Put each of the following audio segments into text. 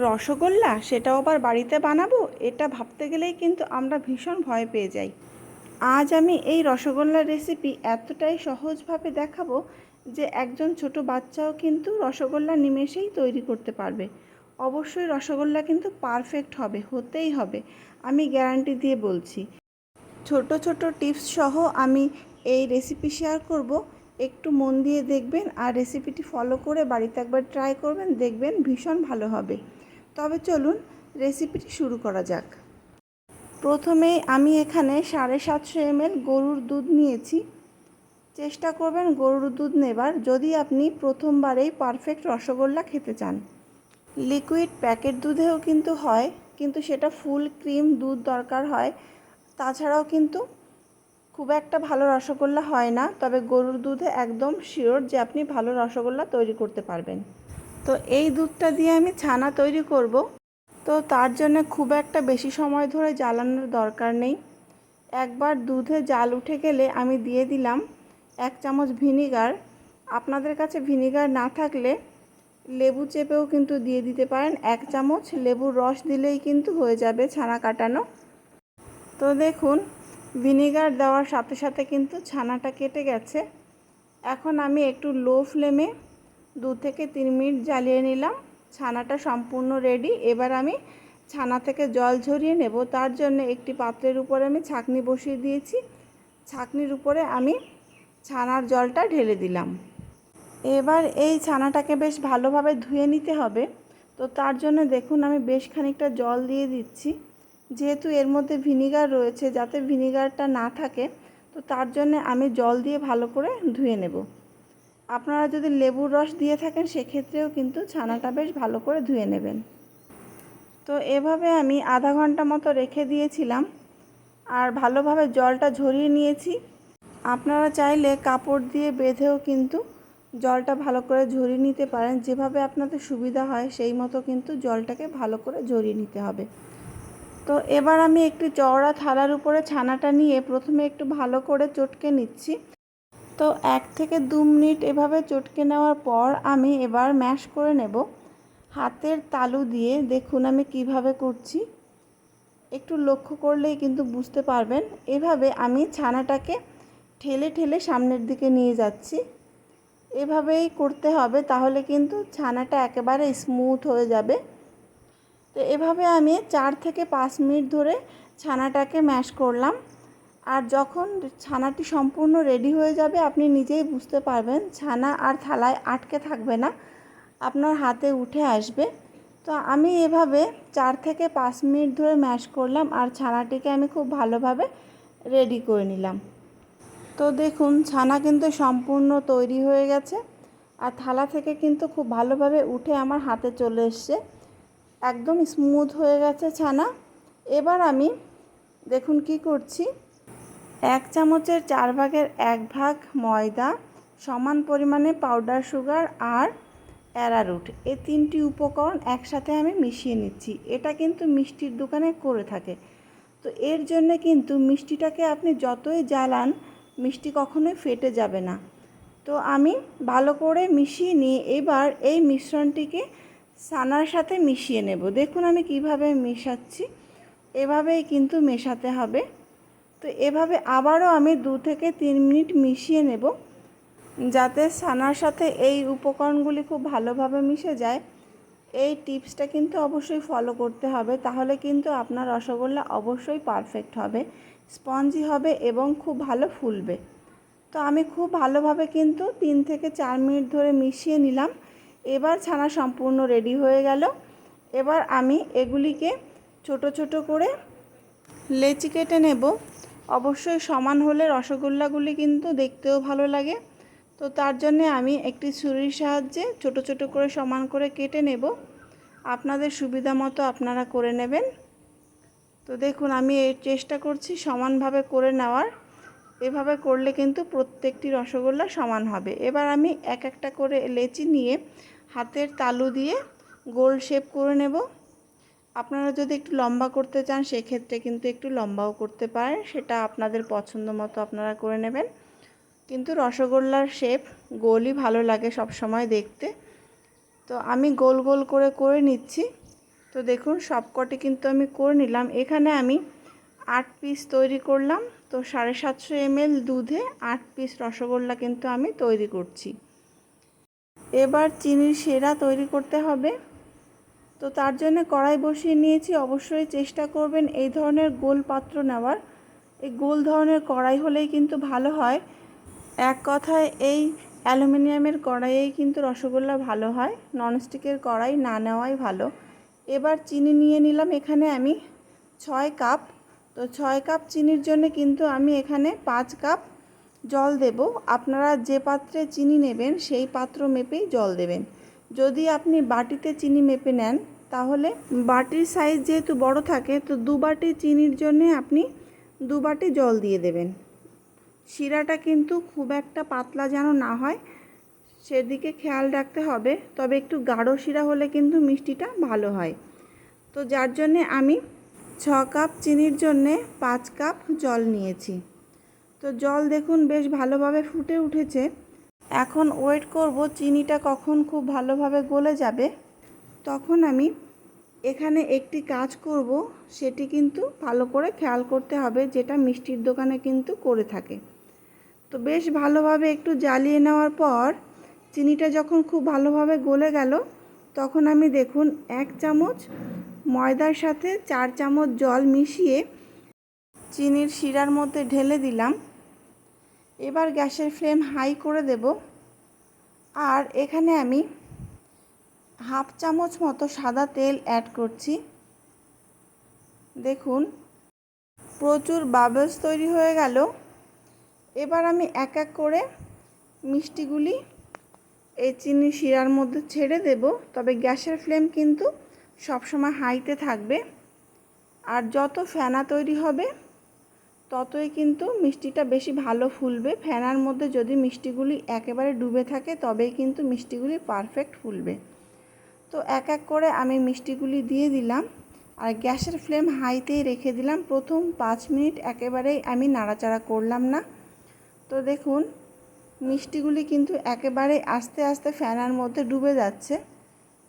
রসগোল্লা, সেটাও আবার বাড়িতে বানাবো, এটা ভাবতে গেলেই কিন্তু আমরা ভীষণ ভয় পেয়ে যাই। আজ আমি এই রসগোল্লার রেসিপি এতটাই সহজভাবে দেখাবো যে একজন ছোট বাচ্চাও কিন্তু রসগোল্লা নিমেষেই তৈরি করতে পারবে। অবশ্যই রসগোল্লা কিন্তু পারফেক্ট হবে, হতেই হবে, আমি গ্যারান্টি দিয়ে বলছি। ছোট ছোট টিপস সহ আমি এই রেসিপি শেয়ার করব, একটু মন দিয়ে দেখবেন আর রেসিপিটি ফলো করে বাড়িতে একবার ট্রাই করবেন, দেখবেন ভীষণ ভালো হবে। তবে চলুন রেসিপিটি শুরু করা যাক। প্রথমেই আমি এখানে 750 ml গরুর দুধ নিয়েছি। চেষ্টা করবেন গরুর দুধ নেবার যদি আপনি প্রথমবারেই পারফেক্ট রসগোল্লা খেতে চান। লিকুইড প্যাকেট দুধেও কিন্তু হয়, কিন্তু সেটা ফুল ক্রিম দুধ দরকার হয়, তাছাড়াও কিন্তু খুব একটা ভালো রসগোল্লা হয় না। তবে গরুর দুধে একদম শিওর যে আপনি ভালো রসগোল্লা তৈরি করতে পারবেন। তো এই দুধটা দিয়ে আমি ছানা তৈরি করব। তো তার জন্য খুব একটা বেশি সময় ধরে জ্বালানোর দরকার নেই। একবার দুধে জাল উঠে গেলে আমি দিয়ে দিলাম 1 চামচ ভিনিগার। আপনাদের কাছে ভিনিগার না থাকলে লেবু চেপেও কিন্তু দিয়ে দিতে পারেন। 1 চামচ লেবুর রস দিলেই কিন্তু হয়ে যাবে ছানা কাটানো। তো দেখুন ভিনিগার দেওয়ার সাথে সাথে কিন্তু ছানাটা কেটে গেছে। এখন আমি একটু লো ফ্লেমে 2 থেকে 3 মিনিট জ্বালিয়ে নিলাম। ছানাটা সম্পূর্ণ রেডি। এবার আমি ছানা থেকে জল ঝরিয়ে নেব। তার জন্য একটি পাত্রের উপরে আমি ছাঁকনি বসিয়ে দিয়েছি। ছাঁকনির উপরে আমি ছানার জলটা ঢেলে দিলাম। এবার এই ছানাটাকে বেশ ভালোভাবে ধুয়ে নিতে হবে। তো তার জন্য দেখুন আমি বেশ খানিকটা জল দিয়ে দিচ্ছি, যেহেতু এর মধ্যে ভিনিগার রয়েছে, যাতে ভিনিগারটা না থাকে। তো তার জন্য আমি জল দিয়ে ভালো করে ধুয়ে নেব। আপনারা যদি লেবুর রস দিয়ে থাকেন সেক্ষেত্রেও কিন্তু ছানাটা বেশ ভালো করে ধুয়ে নেবেন। তো এভাবে আমি আধা ঘন্টা মতো রেখে দিয়েছিলাম আর ভালোভাবে জলটা ঝরিয়ে নিয়েছি। আপনারা চাইলে কাপড় দিয়ে বেঁধেও কিন্তু জলটা ভালো করে ঝরিয়ে নিতে পারেন। যেভাবে আপনাদের সুবিধা হয় সেই মতো কিন্তু জলটাকে ভালো করে ঝরিয়ে নিতে হবে। তো এবার আমি একটি চওড়া থালার উপরে ছানাটা নিয়ে প্রথমে একটু ভালো করে চটকে নিচ্ছি। তো 1 থেকে 2 মিনিট এভাবে চটকে নেওয়ার পর আমি এবার ম্যাশ করে নেব হাতের তালু দিয়ে। দেখুন আমি কিভাবে করছি, একটু লক্ষ্য করলেই কিন্তু বুঝতে পারবেন। এভাবে আমি ছানাটাকে ঠেলে ঠেলে সামনের দিকে নিয়ে যাচ্ছি। এভাবেই করতে হবে, তাহলে কিন্তু ছানাটা একেবারে স্মুথ হয়ে যাবে। তো এভাবে আমি 4 থেকে 5 মিনিট ধরে ছানাটাকে ম্যাশ করলাম। আর যখন ছানাটি সম্পূর্ণ রেডি হয়ে যাবে আপনি নিজেই বুঝতে পারবেন, ছানা আর থালায় আটকে থাকবে না, আপনার হাতে উঠে আসবে। তো আমি এভাবে 4 থেকে 5 মিনিট ধরে ম্যাশ করলাম আর ছানাটিকে আমি খুব ভালোভাবে রেডি করে নিলাম। তো দেখুন ছানা কিন্তু সম্পূর্ণ তৈরি হয়ে গেছে আর থালা থেকে কিন্তু খুব ভালোভাবে উঠে আমার হাতে চলে এসছে, একদম স্মুথ হয়ে গেছে ছানা। এবার আমি দেখুন কি করছি, 1 চামচের 4 ভাগের 1 ভাগ ময়দা, সমান পরিমাণে পাউডার সুগার আর অ্যারারুট, এই 3টি উপকরণ একসাথে আমি মিশিয়ে নিচ্ছি। এটা কিন্তু মিষ্টির দোকানে করে থাকে। তো এর জন্য কিন্তু মিষ্টিটাকে আপনি যতই জ্বালান মিষ্টি কখনোই ফেটে যাবে না। তো আমি ভালো করে মিশিয়ে নিয়ে এবার এই মিশ্রণটিকে ছানার সাথে মিশিয়ে নেব। দেখুন আমি কিভাবে মেশাচ্ছি, এভাবেই কিন্তু মেশাতে হবে। তো এভাবে আবারও আমি 2 থেকে 3 মিনিট মিশিয়ে নেব, যাতে ছানার সাথে এই উপকরণগুলি খুব ভালোভাবে মিশে যায়। এই টিপসটা কিন্তু অবশ্যই ফলো করতে হবে, তাহলে কিন্তু আপনার রসগোল্লা অবশ্যই পারফেক্ট হবে, স্পঞ্জি হবে এবং খুব ভালো ফুলবে। তো আমি খুব ভালোভাবে কিন্তু 3 থেকে 4 মিনিট ধরে মিশিয়ে নিলাম। এবার ছানা সম্পূর্ণ রেডি হয়ে গেল। এবার আমি এগুলিকে ছোট ছোট করে লেচি কেটে নেব। অবশ্যই সমান হলে রসগোল্লাগুলি কিন্তু দেখতেও ভালো লাগে। তো তার জন্য আমি একটি ছুরির সাহায্যে ছোট ছোট করে সমান করে কেটে নেব। আপনাদের সুবিধা মতো আপনারা করে নেবেন। তো দেখুন আমি চেষ্টা করছি সমানভাবে করে নেওয়ার। এভাবে করলে কিন্তু প্রত্যেকটি রসগোল্লা সমান হবে। এবার আমি এক একটা করে লেচি নিয়ে হাতের তালু দিয়ে গোল শেপ করে নেব। আপনারা যদি একটু লম্বা করতে চান সেক্ষেত্রে কিন্তু একটু লম্বাও করতে পারেন, সেটা আপনাদের পছন্দ মতো আপনারা করে নেবেন। কিন্তু রসগোল্লার শেপ গোলই ভালো লাগে সব সময় দেখতে। তো আমি গোল গোল করে করে নিচ্ছি। তো দেখুন সবকটি কিন্তু আমি করে নিলাম। এখানে আমি 8 পিস তৈরি করলাম। তো 750 ml দুধে 8 পিস রসগোল্লা কিন্তু আমি তৈরি করছি। এবার চিনির শিরা তৈরি করতে হবে। তো তার জন্য কড়াই বসিয়ে নিয়েছি। অবশ্যই চেষ্টা করবেন এই ধরনের গোল পাত্র নেওয়ার। এই গোল ধরনের কড়াই হলেই কিন্তু ভালো হয়। এক কথায় এই অ্যালুমিনিয়ামের কড়াইয়েই কিন্তু রসগোল্লা ভালো হয়, ননস্টিকের কড়াই না নেওয়াই ভালো। এবার চিনি নিয়ে নিলাম এখানে আমি 6 কাপ। তো 6 কাপ চিনির জন্য কিন্তু আমি এখানে 5 কাপ জল দেব। আপনারা যে পাত্রে চিনি নেবেন সেই পাত্র মেপেই জল দেবেন। যদি আপনি বাটিতে চিনি মেপে নেন তাহলে বাটির সাইজ যেহেতু বড় থাকে, তো 2 বাটি চিনির জন্য আপনি 2 বাটি জল দিয়ে দেবেন। শিরাটা কিন্তু খুব একটা পাতলা যেন না হয় সেদিকে খেয়াল রাখতে হবে। তবে একটু গাঢ় শিরা হলে কিন্তু মিষ্টিটা ভালো হয়। তো যার জন্যে আমি 6 কাপ চিনির জন্যে 5 কাপ জল নিয়েছি। তো জল দেখুন বেশ ভালোভাবে ফুটে উঠেছে। এখন ওয়েট করব চিনিটা কখন খুব ভালোভাবে গলে যাবে। তখন আমি এখানে একটি কাজ করব, সেটি কিন্তু ভালো করে খেয়াল করতে হবে, যেটা মিষ্টির দোকানে কিন্তু করে থাকে। তো বেশ ভালোভাবে একটু জ্বালিয়ে নেওয়ার পর চিনিটা যখন খুব ভালোভাবে গলে গেল, তখন আমি দেখুন 1 চামচ ময়দার সাথে 4 চামচ জল মিশিয়ে চিনির শিরার মধ্যে ঢেলে দিলাম। এবার গ্যাসের ফ্লেম হাই করে দেব। আর এখানে আমি হাফ চামচ মতো সাদা তেল অ্যাড করছি। দেখুন প্রচুর বাবলস তৈরি হয়ে গেল। এবার আমি এক এক করে মিষ্টিগুলি এই চিনি শিরার মধ্যে ছেড়ে দেব। তবে গ্যাসের ফ্লেম কিন্তু সবসময় হাইতে থাকবে। আর যত ফেনা তৈরি হবে ততই কিন্তু মিষ্টিটা বেশি ভালো ফুলবে। ফেনার মধ্যে যদি মিষ্টিগুলি একেবারে ডুবে থাকে তবেই কিন্তু মিষ্টিগুলি পারফেক্ট ফুলবে। তো এক এক করে আমি মিষ্টিগুলি দিয়ে দিলাম আর গ্যাসের ফ্লেম হাইতেই রেখে দিলাম। প্রথম 5 মিনিট একেবারেই আমি নাড়াচাড়া করলাম না। তো দেখুন মিষ্টিগুলি কিন্তু একেবারে আস্তে আস্তে ফ্যানার মধ্যে ডুবে যাচ্ছে।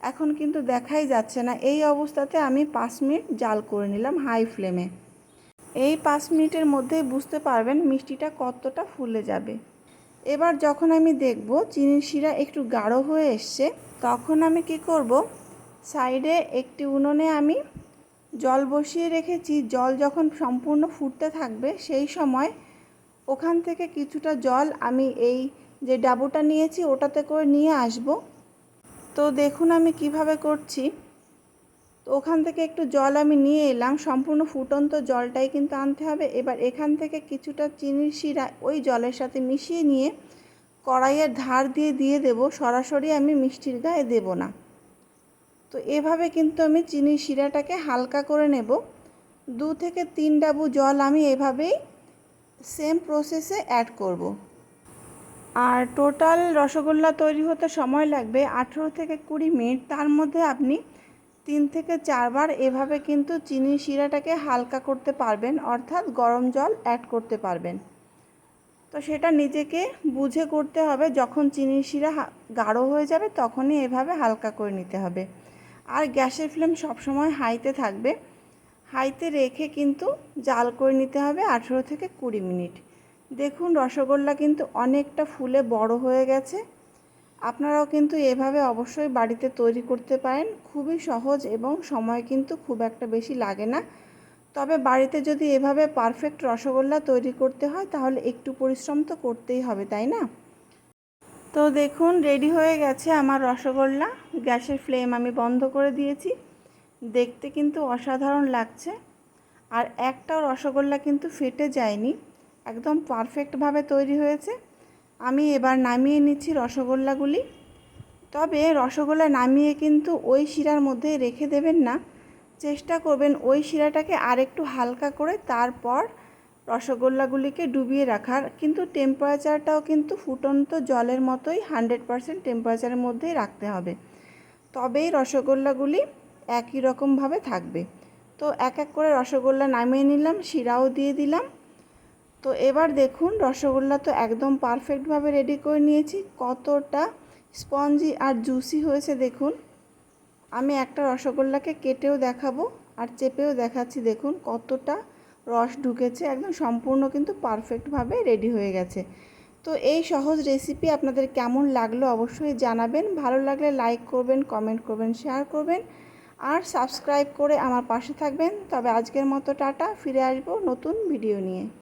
এখন কিন্তু দেখাই যাচ্ছে না। এই অবস্থাতে আমি 5 মিনিট জাল করে নিলাম হাই ফ্লেমে। এই 5 মিনিটের মধ্যেই বুঝতে পারবেন মিষ্টিটা কতটা ফুলে যাবে। এবার যখন আমি দেখব চিনির শিরা একটু গাঢ় হয়ে এসছে, তখন আমি কি করব, সাইডে একটি উনুনে আমি জল বসিয়ে রেখেছি। জল যখন সম্পূর্ণ ফুটতে থাকবে সেই সময় ওখান থেকে কিছুটা জল আমি এই যে ডাবুটা নিয়েছি ওটাতে করে নিয়ে আসব। তো দেখুন আমি কিভাবে করছি। তো ওখান থেকে একটু জল আমি নিয়ে এলাম। সম্পূর্ণ ফুটন্ত জলটাই কিন্তু আনতে হবে। এবার এখান থেকে কিছুটা চিনির শিরা ওই জলের সাথে মিশিয়ে নিয়ে কড়াইয়ের ধার দিয়ে দিয়ে দেব। সরাসরি আমি মিষ্টির গায়ে দেব না। তো এভাবে কিন্তু আমি চিনির শিরাটাকে হালকা করে নেব। 2 থেকে 3 ডাবু জল আমি এভাবেই সেম প্রসেসে অ্যাড করব। আর টোটাল রসগোল্লা তৈরি হতে সময় লাগবে 18 থেকে 20 মিনিট। তার মধ্যে আপনি 3 থেকে 4 বার এভাবে কিন্তু চিনির শিরাটাকে হালকা করতে পারবেন, অর্থাৎ গরম জল অ্যাড করতে পারবেন। তো সেটা নিজেকে বুঝে করতে হবে। যখন চিনির শিরা গাঢ় হয়ে যাবে তখনই এভাবে হালকা করে নিতে হবে। আর গ্যাসের ফ্লেম সবসময় হাইতে থাকবে। হাইতে রেখে কিন্তু জাল করে নিতে হবে 18 থেকে 20 মিনিট। দেখুন রসগোল্লা কিন্তু অনেকটা ফুলে বড় হয়ে গেছে। আপনারাও কিন্তু এভাবে অবশ্যই বাড়িতে তৈরি করতে পারেন। খুবই সহজ এবং সময় কিন্তু খুব একটা বেশি লাগে না। তবে বাড়িতে যদি এভাবে পারফেক্ট রসগোল্লা তৈরি করতে হয় তাহলে একটু পরিশ্রম তো করতেই হবে, তাই না? তো দেখুন রেডি হয়ে গেছে আমার রসগোল্লা। গ্যাসের ফ্লেম আমি বন্ধ করে দিয়েছি। দেখতে কিন্তু অসাধারণ লাগছে। আর একটাও রসগোল্লা কিন্তু ফেটে যায়নি, একদম পারফেক্টভাবে তৈরি হয়েছে। আমি এবার নামিয়ে নিচ্ছি রসগোল্লাগুলি। তবে রসগোল্লা নামিয়ে কিন্তু ওই শিরার মধ্যে রেখে দেবেন না। চেষ্টা করবেন ওই শিরাটাকে আরেকটু হালকা করে তারপর রসগোল্লাগুলিকে ডুবিয়ে রাখার। কিন্তু টেম্পারেচারটাও কিন্তু ফুটন্ত জলের মতোই 100% টেম্পারেচারের মধ্যেই রাখতে হবে। তবেই রসগোল্লাগুলি একই রকমভাবে থাকবে। তো এক এক করে রসগোল্লা নামিয়ে নিলাম, শিরাও দিয়ে দিলাম। তো এবার দেখুন রসগোল্লা তো একদম পারফেক্টভাবে রেডি করে নিয়েছি। কতটা স্পঞ্জি আর জুসি হয়েছে দেখুন। আমি একটা রসগোল্লাকে কেটেও দেখাবো আর চেপেও দেখাচ্ছি। দেখুন কতটা রস ঢুকেছে, একদম সম্পূর্ণ কিন্তু পারফেক্টভাবে রেডি হয়ে গেছে। তো এই সহজ রেসিপি আপনাদের কেমন লাগলো অবশ্যই জানাবেন। ভালো লাগলে লাইক করবেন, কমেন্ট করবেন, শেয়ার করবেন আর সাবস্ক্রাইব করে আমার পাশে থাকবেন। তবে আজকের মতো টাটা, ফিরে আসবো নতুন ভিডিও নিয়ে।